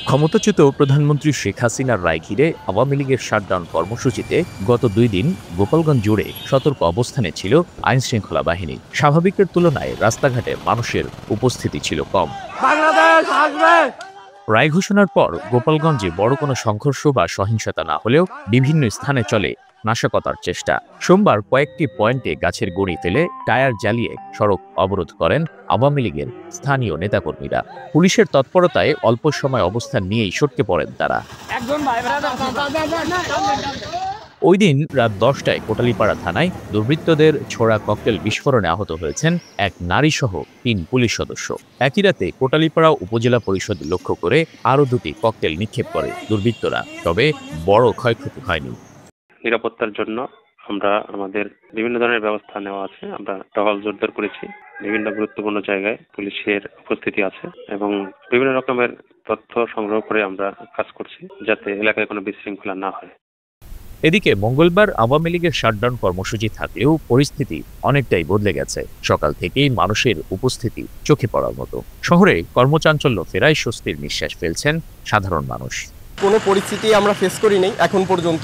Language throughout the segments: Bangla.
ক্ষমতাচ্যুত প্রধানমন্ত্রী শেখ হাসিনার রায় ঘিরে আওয়ামী লীগের শাটডাউন কর্মসূচিতে গত ২ দিন গোপালগঞ্জ জুড়ে সতর্ক অবস্থানে ছিল আইনশৃঙ্খলা বাহিনী। স্বাভাবিকের তুলনায় রাস্তাঘাটে মানুষের উপস্থিতি ছিল কম। রায় ঘোষণার পর গোপালগঞ্জে বড় কোনো সংঘর্ষ বা সহিংসতা না হলেও বিভিন্ন স্থানে চলে নাশকতার চেষ্টা। সোমবার কয়েকটি পয়েন্টে গাছের গুঁড়ি ফেলে টায়ার জ্বালিয়ে সড়ক অবরোধ করেন আওয়ামী লীগের স্থানীয় নেতাকর্মীরা। পুলিশের তৎপরতায় অল্প সময় অবস্থান নিয়েই সটকে পড়েন তারা। ওই দিন রাত ১০টায় কোটালীপাড়া থানায় দুর্বৃত্তদের ছোড়া ককটেল বিস্ফোরণে আহত হয়েছেন এক নারীসহ ৩ পুলিশ সদস্য। একই রাতে কোটালীপাড়া উপজেলা পরিষদ লক্ষ্য করে আরও ২টি ককটেল নিক্ষেপ করে দুর্বৃত্তরা, তবে বড় ক্ষয়ক্ষতি হয়নি। নিরাপত্তার জন্য আমরা আমাদের বিভিন্ন ধরনের ব্যবস্থা নেওয়া আছে। আমরা টহল জোরদার করেছি, বিভিন্ন গুরুত্বপূর্ণ জায়গায় পুলিশের উপস্থিতি আছে এবং বিভিন্ন রকমের তথ্য সংগ্রহ করে আমরা কাজ করছি যাতে এলাকায় কোনো বিশৃঙ্খলা না হয়। এদিকে মঙ্গলবার আওয়ামী লীগের শাটডাউন কর্মসূচি থাকলেও পরিস্থিতি অনেকটাই বদলে গেছে। সকাল থেকেই মানুষের উপস্থিতি চোখে পড়ার মতো। শহরে কর্মচাঞ্চল্য ফেরায় স্বস্তির নিঃশ্বাস ফেলছেন সাধারণ মানুষ। কোনো পরিস্থিতি আমরা ফেস করি নাই এখন পর্যন্ত।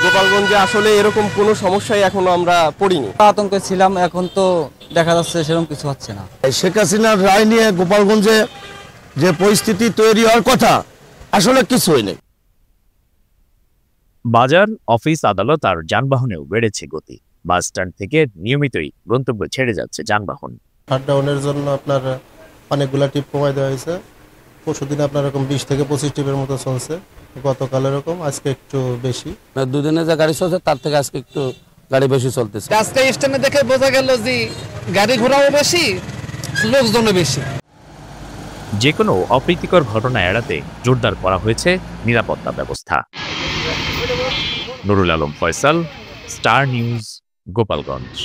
গোপালগঞ্জে আসলে এরকম কোনো সমস্যায় এখনো আমরা পড়িনি। আতঙ্কে ছিলাম, এখন তো দেখা যাচ্ছে সেরকম কিছু হচ্ছে না। শেখ হাসিনার রায় নিয়ে গোপালগঞ্জে যে পরিস্থিতি তৈরি হওয়ার কথা আসলে কিছু হয়নি। বাজার, অফিস, আদালত আর যানবাহনেও বেড়েছে গতি। বাস স্ট্যান্ড থেকে নিয়মিতই গন্তব্য ছেড়ে যাচ্ছে যানবাহন। শাটডাউনের জন্য আপনার অনেকগুলা টিপ কমাই দেওয়া হয়েছে। পরশুদিন আপনার এরকম 20 থেকে 25 টিপের মতো চলছে, গতকাল এরকম, আজকে একটু বেশি। দুদিনে যে গাড়ি চলছে তার থেকে আজকে একটু গাড়ি বেশি চলতেছে। আজকে স্ট্যান্ডে দেখে বোঝা গেল যে গাড়ি ঘোড়াও বেশি, লোকজনও বেশি। যে কোনো অপ্রীতিকর ঘটনা এড়াতে জোরদার করা হয়েছে নিরাপত্তা ব্যবস্থা। Nurul Alam Faisal, star news, Gopalganj.